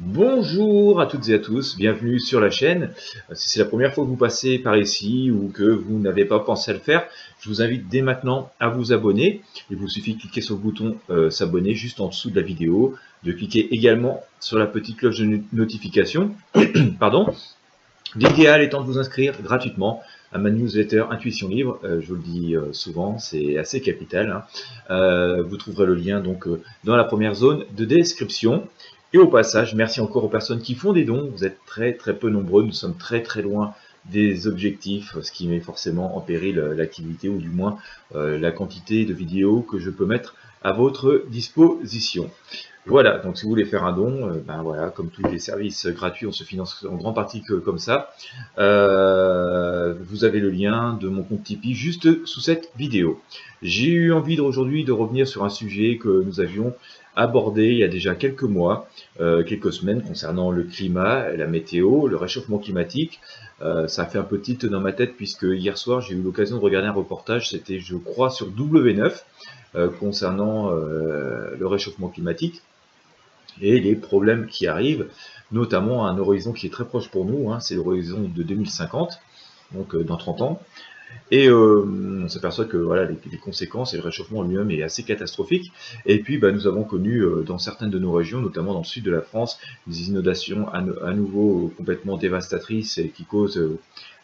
Bonjour à toutes et à tous, bienvenue sur la chaîne. Si c'est la première fois que vous passez par ici ou que vous n'avez pas pensé à le faire, je vous invite dès maintenant à vous abonner. Il vous suffit de cliquer sur le bouton s'abonner juste en dessous de la vidéo, de cliquer également sur la petite cloche de notification. Pardon. L'idéal étant de vous inscrire gratuitement à ma newsletter Intuition Libre. Je vous le dis souvent, c'est assez capital, hein. Vous trouverez le lien donc dans la première zone de description. Et au passage, merci encore aux personnes qui font des dons. Vous êtes très peu nombreux, nous sommes très loin des objectifs, ce qui met forcément en péril l'activité ou du moins la quantité de vidéos que je peux mettre à votre disposition. Voilà, donc si vous voulez faire un don, ben voilà, comme tous les services gratuits, on se finance en grande partie que comme ça. Vous avez le lien de mon compte Tipeee juste sous cette vidéo. J'ai eu envie aujourd'hui de revenir sur un sujet que nous avions abordé il y a déjà quelques mois, quelques semaines, concernant le climat, la météo, le réchauffement climatique. Ça a fait un peu tilt dans ma tête puisque hier soir j'ai eu l'occasion de regarder un reportage, c'était je crois sur W9, concernant le réchauffement climatique et les problèmes qui arrivent, notamment à un horizon qui est très proche pour nous, hein, c'est l'horizon de 2050, donc dans 30 ans. Et on s'aperçoit que voilà, les conséquences et le réchauffement lui-même est assez catastrophique. Et puis bah, nous avons connu dans certaines de nos régions, notamment dans le sud de la France, des inondations à nouveau complètement dévastatrices et qui causent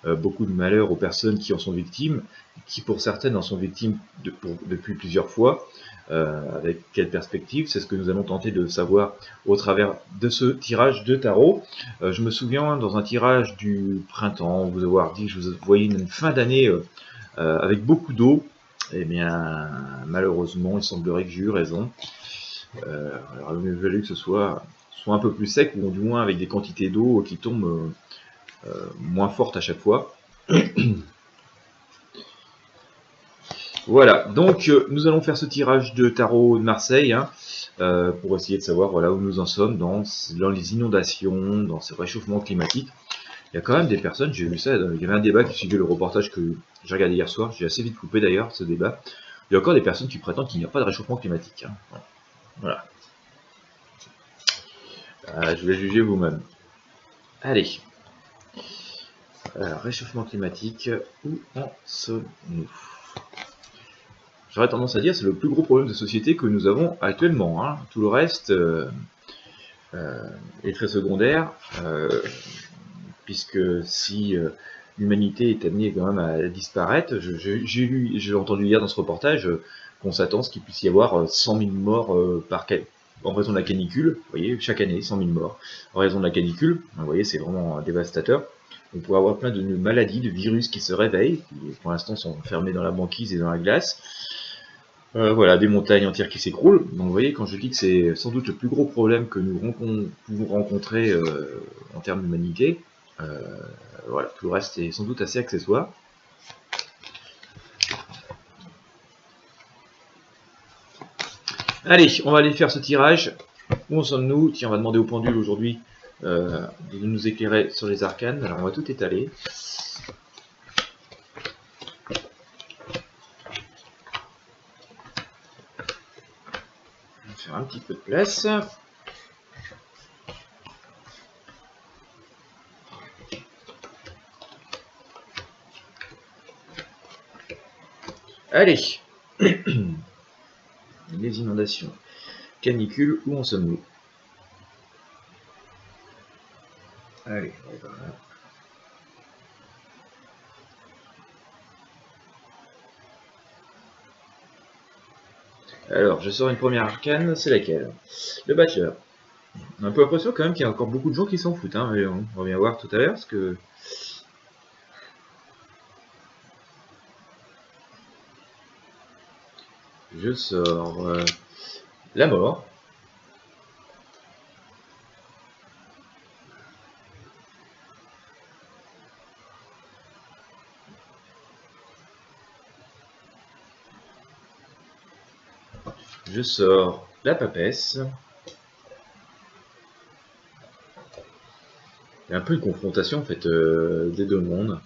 beaucoup de malheur aux personnes qui en sont victimes, qui pour certaines en sont victimes depuis plusieurs fois. Avec quelle perspective, c'est ce que nous allons tenter de savoir au travers de ce tirage de tarot. Je me souviens dans un tirage du printemps, vous avoir dit que je vous voyais une fin d'année avec beaucoup d'eau. Eh bien, malheureusement, il semblerait que j'ai eu raison. Alors, il aurait fallu que ce soit un peu plus sec, ou du moins avec des quantités d'eau qui tombent moins fortes à chaque fois. Voilà, donc nous allons faire ce tirage de tarot de Marseille, hein, pour essayer de savoir voilà, où nous en sommes dans les inondations, dans ce réchauffement climatique. Il y a quand même des personnes, j'ai vu ça, il y avait un débat qui suivait le reportage que j'ai regardé hier soir, j'ai assez vite coupé d'ailleurs ce débat. Il y a encore des personnes qui prétendent qu'il n'y a pas de réchauffement climatique, hein. Voilà. Je vais juger vous-même. Allez. Alors, réchauffement climatique, où en sommes-nous? J'aurais tendance à dire que c'est le plus gros problème de société que nous avons actuellement, hein. Tout le reste est très secondaire, puisque si l'humanité est amenée quand même à disparaître, j'ai entendu hier dans ce reportage qu'on s'attend à ce qu'il puisse y avoir 100 000 morts en raison de la canicule. Vous voyez, chaque année, 100 000 morts en raison de la canicule. Vous voyez, c'est vraiment dévastateur. On pourrait avoir plein de maladies, de virus qui se réveillent, qui pour l'instant sont enfermés dans la banquise et dans la glace. Voilà, des montagnes entières qui s'écroulent. Donc vous voyez, quand je dis que c'est sans doute le plus gros problème que nous pouvons rencontrer en termes d'humanité, voilà, tout le reste est sans doute assez accessoire. Allez, on va aller faire ce tirage. Où en sommes-nous? Tiens, on va demander au pendule aujourd'hui de nous éclairer sur les arcanes. Alors on va tout étaler. On va faire un petit peu de place. Allez. Les inondations. Canicule, où en sommes-nous? Allez, voilà. Alors, je sors une première arcane, c'est laquelle? Le Bachelor. On a un peu l'impression quand même qu'il y a encore beaucoup de gens qui s'en foutent, hein, mais on va bien voir tout à l'heure, parce que... Je sors la mort. Je sors la papesse. Il y a un peu une confrontation en fait des deux mondes.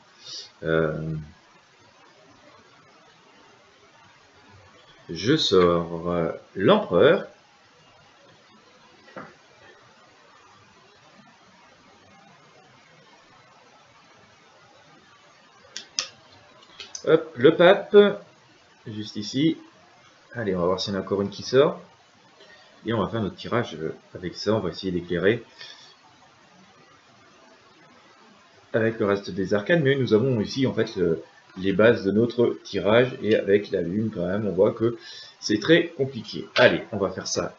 Je sors l'empereur. Hop, le pape, juste ici. Allez, on va voir s'il y en a encore une qui sort. Et on va faire notre tirage avec ça, on va essayer d'éclairer avec le reste des arcanes, mais nous avons ici en fait les bases de notre tirage, et avec la lune quand même, on voit que c'est très compliqué. Allez, on va faire ça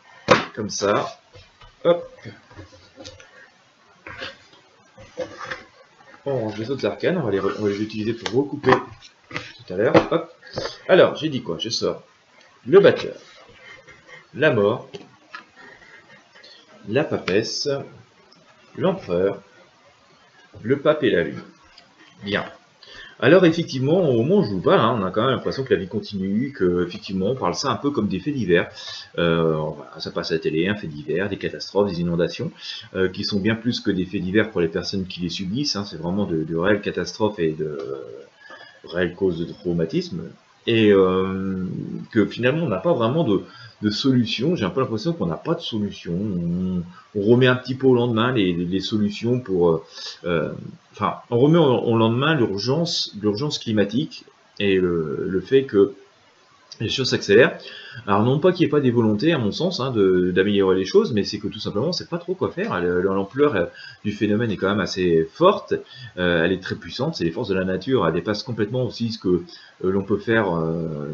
comme ça. Hop. On range les autres arcanes, on va les utiliser pour recouper tout à l'heure. Hop. Alors, j'ai dit quoi? Je sors le batteur, la mort, la papesse, l'empereur, le pape et la lune. Bien. Alors effectivement, au moment où je vous parle, on a quand même l'impression que la vie continue, que effectivement on parle ça un peu comme des faits divers. Voilà, ça passe à la télé, un fait divers, des catastrophes, des inondations, qui sont bien plus que des faits divers pour les personnes qui les subissent. C'est vraiment de réelles catastrophes et de réelles causes de traumatisme. Et que finalement on n'a pas vraiment de solution. J'ai un peu l'impression qu'on n'a pas de solution. On remet un petit peu au lendemain les solutions pour... enfin, on remet au lendemain l'urgence climatique et le fait que les choses s'accélèrent. Alors non pas qu'il n'y ait pas des volontés, à mon sens, d'améliorer les choses, mais c'est que tout simplement, on ne sait pas trop quoi faire. L'ampleur du phénomène est quand même assez forte, elle est très puissante, c'est les forces de la nature, elle dépasse complètement aussi ce que l'on peut faire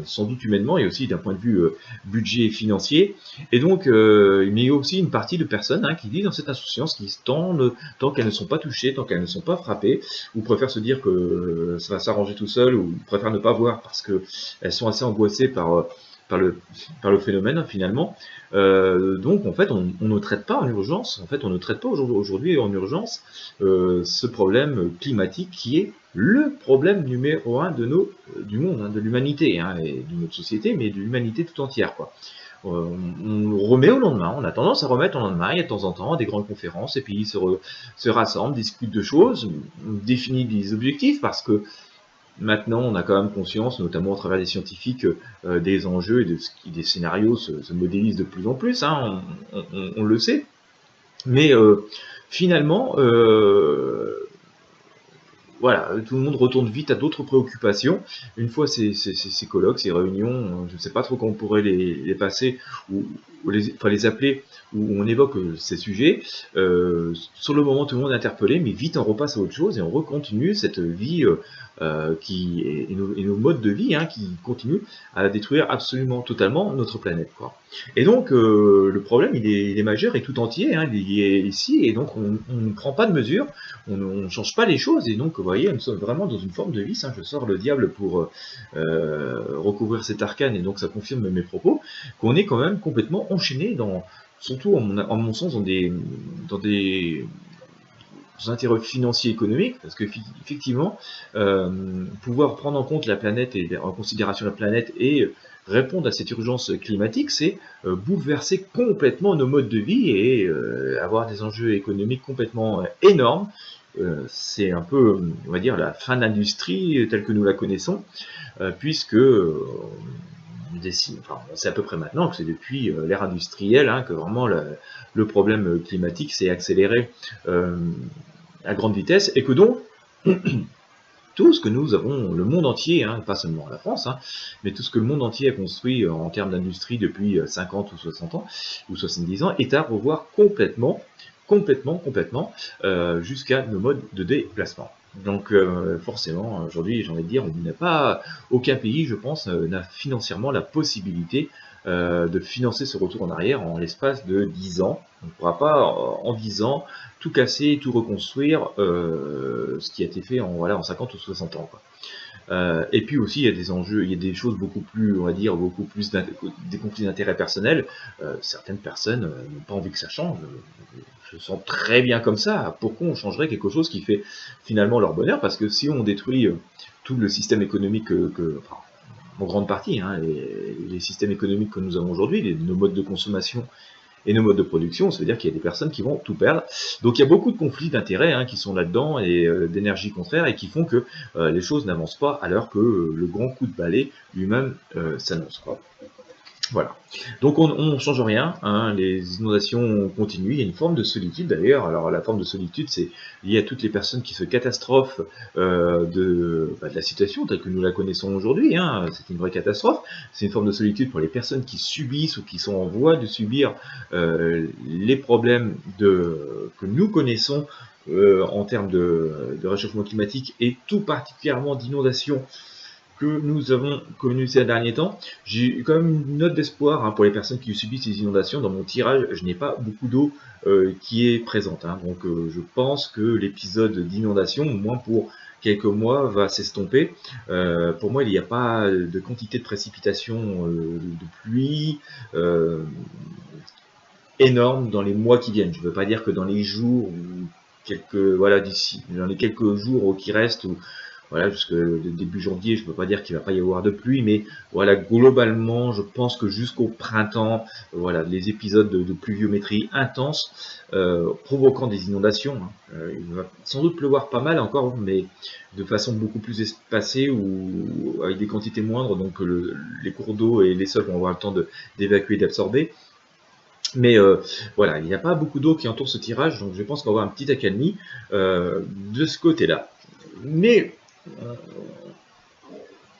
sans doute humainement, et aussi d'un point de vue budget financier. Et donc, il y a aussi une partie de personnes qui vivent dans cette insouciance, qui tant qu'elles ne sont pas touchées, tant qu'elles ne sont pas frappées, ou préfèrent se dire que ça va s'arranger tout seul, ou préfèrent ne pas voir parce qu'elles sont assez angoissées par le phénomène finalement. Donc en fait on ne traite pas en urgence, on ne traite pas aujourd'hui en urgence ce problème climatique qui est le problème numéro 1 du monde, de l'humanité, et de notre société, mais de l'humanité tout entière, quoi. On remet au lendemain, on a tendance à remettre au lendemain, il y a de temps en temps des grandes conférences, et puis ils se rassemblent, discutent de choses, définissent des objectifs, parce que maintenant, on a quand même conscience, notamment à travers des scientifiques, des enjeux et des scénarios se modélisent de plus en plus, on le sait. Mais finalement, voilà, tout le monde retourne vite à d'autres préoccupations. Une fois ces colloques, ces réunions, je ne sais pas trop comment on pourrait les passer, ou les appeler, où on évoque ces sujets. Sur le moment, tout le monde est interpellé, mais vite on repasse à autre chose et on recontinue cette vie et nos modes de vie qui continuent à détruire absolument totalement notre planète, quoi. Et donc le problème il est majeur et tout entier, il est ici, et donc on ne prend pas de mesures, on ne change pas les choses, et donc vous voyez, nous sommes vraiment dans une forme de vice. Je sors le diable pour recouvrir cet arcane, et donc ça confirme mes propos, qu'on est quand même complètement enchaîné surtout en mon sens, dans des intérêts financiers et économiques, parce que effectivement, pouvoir prendre en compte la planète et en considération la planète et répondre à cette urgence climatique, c'est bouleverser complètement nos modes de vie et avoir des enjeux économiques complètement énormes. C'est un peu, on va dire, la fin de l'industrie telle que nous la connaissons, puisque on sait à peu près maintenant que c'est depuis l'ère industrielle que vraiment le problème climatique s'est accéléré à grande vitesse, et que donc tout ce que nous avons, le monde entier, pas seulement la France, mais tout ce que le monde entier a construit en termes d'industrie depuis 50 ou 60 ans, ou 70 ans, est à revoir complètement, jusqu'à nos modes de déplacement. Donc forcément, aujourd'hui, j'ai envie de dire, aucun pays, je pense, n'a financièrement la possibilité de financer ce retour en arrière en l'espace de 10 ans. On ne pourra pas, en 10 ans, tout casser, tout reconstruire, ce qui a été fait en 50 ou 60 ans, quoi. Et puis aussi, il y a des enjeux, il y a des choses beaucoup plus, on va dire, beaucoup plus des conflits d'intérêts personnels. Certaines personnes n'ont pas envie que ça change. Je sens très bien comme ça. Pourquoi on changerait quelque chose qui fait finalement leur bonheur? Parce que si on détruit tout le système économique en grande partie, les systèmes économiques que nous avons aujourd'hui, nos modes de consommation et nos modes de production, ça veut dire qu'il y a des personnes qui vont tout perdre. Donc il y a beaucoup de conflits d'intérêts qui sont là-dedans, et d'énergie contraire, et qui font que les choses n'avancent pas, alors que le grand coup de balai lui-même s'annonce, quoi. Voilà. Donc on ne change rien, hein, les inondations continuent, il y a une forme de solitude d'ailleurs. Alors la forme de solitude, c'est lié à toutes les personnes qui se catastrophent de la situation telle que nous la connaissons aujourd'hui, hein. C'est une vraie catastrophe. C'est une forme de solitude pour les personnes qui subissent ou qui sont en voie de subir les problèmes que nous connaissons en termes de réchauffement climatique et tout particulièrement d'inondations que nous avons connu ces derniers temps. J'ai quand même une note d'espoir, hein, pour les personnes qui subissent ces inondations. Dans mon tirage, je n'ai pas beaucoup d'eau qui est présente, hein. Donc je pense que l'épisode d'inondation, au moins pour quelques mois, va s'estomper. Pour moi, il n'y a pas de quantité de précipitations de pluie énorme dans les mois qui viennent. Je ne veux pas dire que dans les jours ou d'ici, dans les quelques jours qui restent, ou voilà, jusque début janvier, je ne peux pas dire qu'il ne va pas y avoir de pluie, mais voilà, globalement, je pense que jusqu'au printemps, voilà, les épisodes de pluviométrie intense provoquant des inondations, hein. Il va sans doute pleuvoir pas mal encore, mais de façon beaucoup plus espacée ou avec des quantités moindres, donc les cours d'eau et les sols vont avoir le temps d'évacuer, d'absorber. Mais voilà, il n'y a pas beaucoup d'eau qui entoure ce tirage, donc je pense qu'on va avoir un petit accalmie de ce côté-là. Mais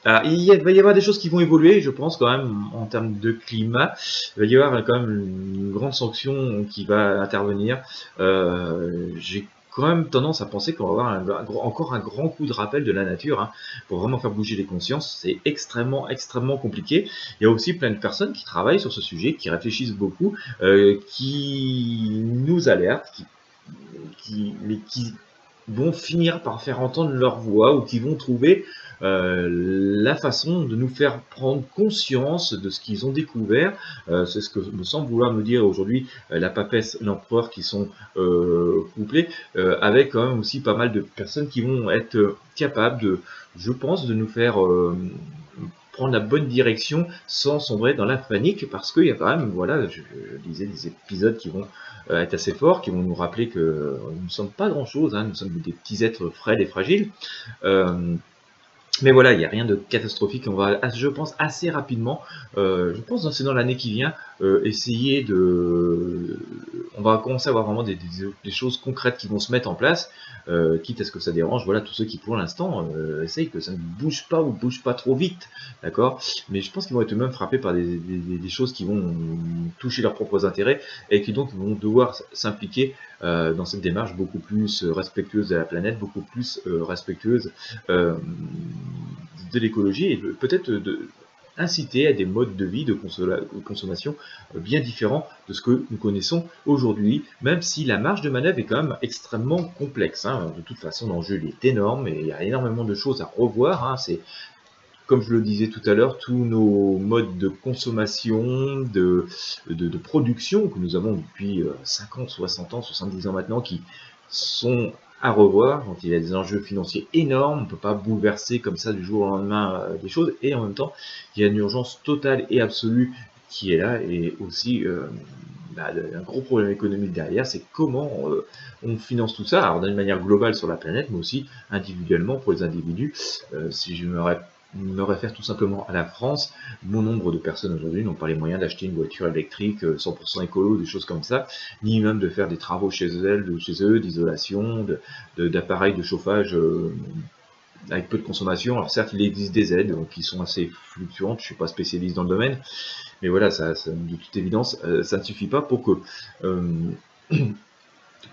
va y avoir des choses qui vont évoluer, je pense, quand même, en termes de climat. Il va y avoir quand même une grande sanction qui va intervenir. J'ai quand même tendance à penser qu'on va avoir encore un grand coup de rappel de la nature, hein, pour vraiment faire bouger les consciences. C'est extrêmement, extrêmement compliqué. Il y a aussi plein de personnes qui travaillent sur ce sujet, qui réfléchissent beaucoup, qui nous alertent, mais qui vont finir par faire entendre leur voix ou qui vont trouver la façon de nous faire prendre conscience de ce qu'ils ont découvert. C'est ce que me semble vouloir me dire aujourd'hui la papesse et l'empereur qui sont couplés, avec quand même aussi pas mal de personnes qui vont être capables je pense, de nous faire prendre la bonne direction sans sombrer dans la panique, parce qu'il y a quand même, voilà, je disais, des épisodes qui vont être assez forts, qui vont nous rappeler que nous ne sommes pas grand-chose, hein, nous sommes des petits êtres frêles et fragiles. Mais voilà, il n'y a rien de catastrophique. On va, je pense, assez rapidement, je pense c'est dans l'année qui vient, essayer de... On va commencer à avoir vraiment des choses concrètes qui vont se mettre en place, quitte à ce que ça dérange, voilà, tous ceux qui pour l'instant essayent que ça ne bouge pas ou bouge pas trop vite, d'accord. Mais je pense qu'ils vont être eux-mêmes frappés par des choses qui vont toucher leurs propres intérêts et qui donc vont devoir s'impliquer dans cette démarche beaucoup plus respectueuse de la planète, beaucoup plus respectueuse de l'écologie, et peut-être inciter à des modes de vie, de consommation bien différents de ce que nous connaissons aujourd'hui, même si la marge de manœuvre est quand même extrêmement complexe, hein. De toute façon, l'enjeu est énorme et il y a énormément de choses à revoir, hein. C'est, comme je le disais tout à l'heure, tous nos modes de consommation, de production que nous avons depuis 50, 60 ans, 70 ans maintenant, qui sont à revoir. Donc il y a des enjeux financiers énormes, on ne peut pas bouleverser comme ça du jour au lendemain des choses, et en même temps, il y a une urgence totale et absolue qui est là, et aussi un gros problème économique derrière, c'est comment on finance tout ça, alors d'une manière globale sur la planète, mais aussi individuellement pour les individus. Si je me réfère tout simplement à la France, bon nombre de personnes aujourd'hui n'ont pas les moyens d'acheter une voiture électrique 100% écolo, des choses comme ça, ni même de faire des travaux chez eux, d'isolation, d'appareils de chauffage avec peu de consommation. Alors certes, il existe des aides qui sont assez fluctuantes, je ne suis pas spécialiste dans le domaine, mais voilà, de toute évidence, ça ne suffit pas pour que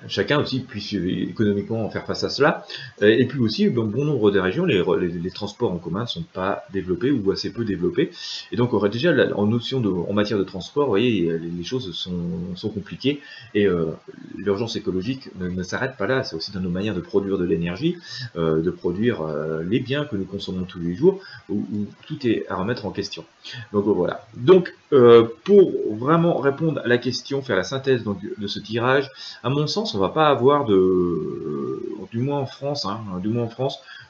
chacun aussi puisse économiquement faire face à cela. Et puis aussi, dans bon nombre de régions, les transports en commun ne sont pas développés ou assez peu développés. Et donc, on aurait déjà, en matière de transport, vous voyez, les choses sont compliquées. Et l'urgence écologique ne s'arrête pas là. C'est aussi dans nos manières de produire de l'énergie, de produire les biens que nous consommons tous les jours, où tout est à remettre en question. Donc voilà. Donc, pour vraiment répondre à la question, faire la synthèse donc, de ce tirage, à mon sens, on va pas avoir du moins en France, hein,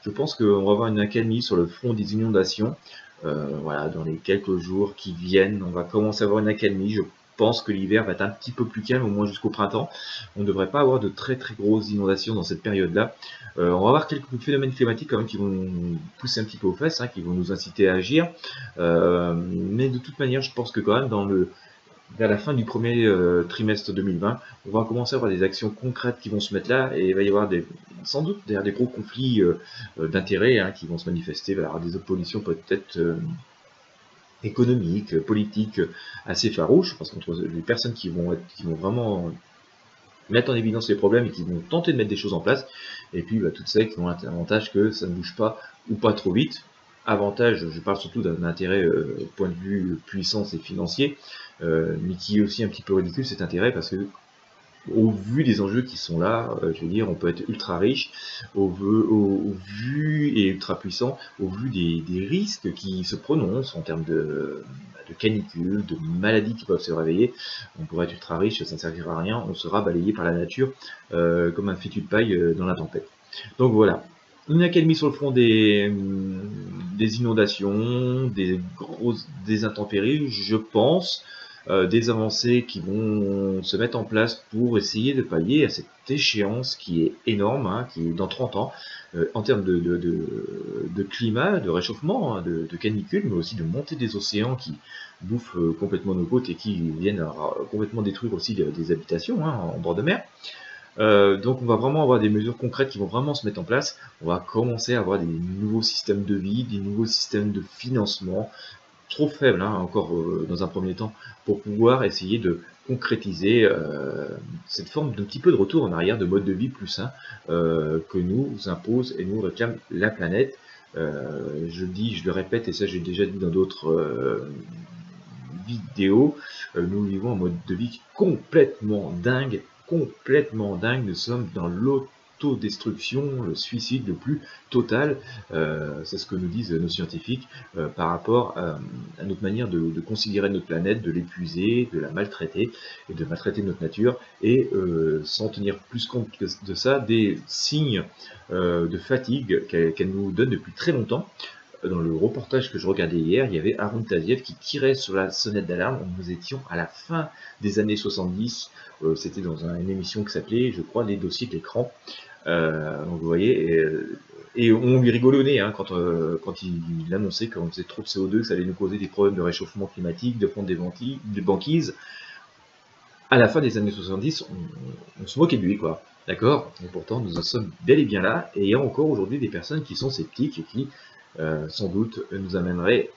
je pense qu'on va avoir une accalmie sur le front des inondations. Voilà, dans les quelques jours qui viennent, on va commencer à avoir une accalmie. pense que l'hiver va être un petit peu plus calme, au moins jusqu'au printemps. On ne devrait pas avoir de très grosses inondations dans cette période-là. On va avoir quelques phénomènes climatiques quand même qui vont pousser un petit peu aux fesses, hein, qui vont nous inciter à agir. Mais de toute manière, je pense que quand même vers la fin du premier trimestre 2020, on va commencer à avoir des actions concrètes qui vont se mettre là, et il va y avoir sans doute des gros conflits d'intérêts, hein, qui vont se manifester. Il va y avoir des oppositions peut-être économiques, politiques assez farouches, parce qu'entre les personnes qui vont vraiment mettre en évidence les problèmes et qui vont tenter de mettre des choses en place, et puis toutes celles qui ont l'avantage que ça ne bouge pas ou pas trop vite. Avantage, je parle surtout d'un intérêt point de vue puissance et financier, mais qui est aussi un petit peu ridicule cet intérêt, parce que au vu des enjeux qui sont là, je veux dire, on peut être ultra riche, au vu et ultra puissant, au vu des risques qui se prononcent en termes de canicule, de maladies qui peuvent se réveiller. On pourrait être ultra riche, ça ne servira à rien, on sera balayé par la nature comme un fétu de paille dans la tempête. Donc voilà, une accalmie sur le front des inondations, des intempéries, je pense, des avancées qui vont se mettre en place pour essayer de pallier à cette échéance qui est énorme, hein, qui est dans 30 ans, en termes de climat, de réchauffement, hein, de canicule, mais aussi de montée des océans qui bouffent complètement nos côtes et qui viennent complètement détruire aussi des habitations, hein, en bord de mer. Donc on va vraiment avoir des mesures concrètes qui vont vraiment se mettre en place. On va commencer à avoir des nouveaux systèmes de vie, des nouveaux systèmes de financement, trop faibles, hein, encore dans un premier temps, pour pouvoir essayer de concrétiser cette forme d'un petit peu de retour en arrière, de mode de vie plus sain que nous impose et nous réclame la planète. Je le répète, et ça j'ai déjà dit dans d'autres vidéos, nous vivons un mode de vie complètement dingue. Nous sommes dans l'autodestruction, le suicide le plus total. C'est ce que nous disent nos scientifiques par rapport à notre manière de considérer notre planète, de l'épuiser, de la maltraiter et de maltraiter notre nature, et sans tenir plus compte de ça, des signes de fatigue qu'elle nous donne depuis très longtemps. Dans le reportage que je regardais hier, il y avait Haroun Taziev qui tirait sur la sonnette d'alarme. Nous étions à la fin des années 70. C'était dans une émission qui s'appelait, je crois, Les dossiers de l'écran. Donc vous voyez, et on lui rigolait au nez, hein, quand il annonçait qu'on faisait trop de CO2, que ça allait nous causer des problèmes de réchauffement climatique, de fonte des banquises. À la fin des années 70, on se moquait de lui, quoi. D'accord? Et pourtant, nous en sommes bel et bien là, et il y a encore aujourd'hui des personnes qui sont sceptiques et qui, sans doute, nous amèneraient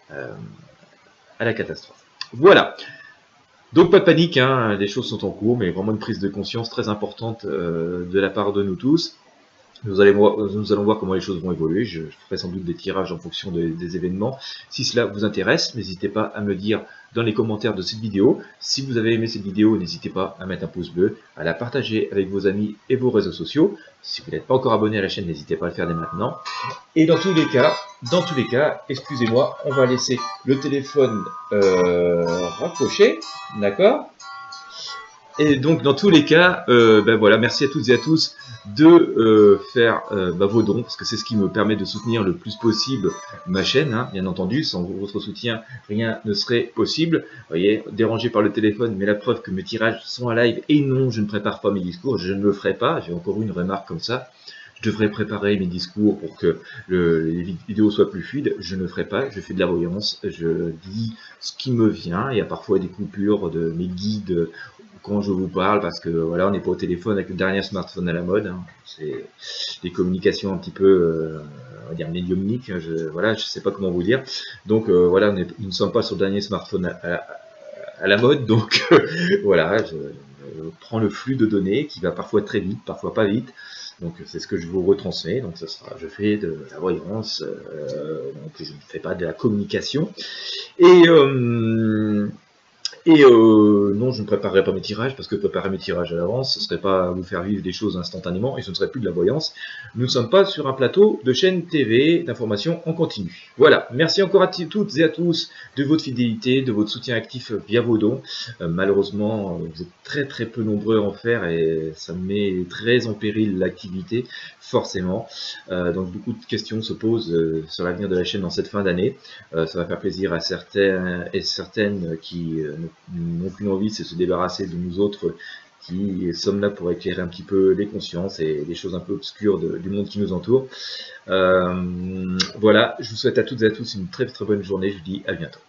à la catastrophe. Voilà. Donc pas de panique, hein, les choses sont en cours, mais vraiment une prise de conscience très importante de la part de nous tous. Nous allons voir comment les choses vont évoluer. Je ferai sans doute des tirages en fonction des événements. Si cela vous intéresse, n'hésitez pas à me le dire dans les commentaires de cette vidéo. Si vous avez aimé cette vidéo, n'hésitez pas à mettre un pouce bleu, à la partager avec vos amis et vos réseaux sociaux. Si vous n'êtes pas encore abonné à la chaîne, n'hésitez pas à le faire dès maintenant. Et dans tous les cas, excusez-moi, on va laisser le téléphone raccroché, d'accord ? Et donc dans tous les cas, voilà, merci à toutes et à tous de faire vos dons, parce que c'est ce qui me permet de soutenir le plus possible ma chaîne, hein, bien entendu. Sans votre soutien, rien ne serait possible. Vous voyez, dérangé par le téléphone, mais la preuve que mes tirages sont à live, et non, je ne prépare pas mes discours, je ne le ferai pas. J'ai encore eu une remarque comme ça. Je devrais préparer mes discours pour que les vidéos soient plus fluides. Je ne le ferai pas, je fais de la voyance, je dis ce qui me vient. Il y a parfois des coupures de mes guides quand je vous parle, parce que voilà, on n'est pas au téléphone avec le dernier smartphone à la mode, hein. C'est des communications un petit peu, on va dire médiumniques, voilà, je sais pas comment vous dire. Donc voilà, nous ne sommes pas sur le dernier smartphone à la mode, donc voilà, je prends le flux de données qui va parfois très vite, parfois pas vite. Donc c'est ce que je vous retransmets. Donc je fais de la voyance, donc je ne fais pas de la communication. Et non, je ne préparerai pas mes tirages, parce que préparer mes tirages à l'avance, ce ne serait pas vous faire vivre des choses instantanément, et ce ne serait plus de la voyance. Nous ne sommes pas sur un plateau de chaîne TV d'information en continu. Voilà, merci encore à toutes et à tous de votre fidélité, de votre soutien actif via vos dons. Malheureusement, vous êtes très peu nombreux à en faire, et ça met très en péril l'activité, forcément. Donc beaucoup de questions se posent sur l'avenir de la chaîne dans cette fin d'année. Ça va faire plaisir à certains et certaines qui ne n'ont qu'une envie, c'est se débarrasser de nous autres qui sommes là pour éclairer un petit peu les consciences et les choses un peu obscures du monde qui nous entoure. Voilà, je vous souhaite à toutes et à tous une très très bonne journée, je vous dis à bientôt.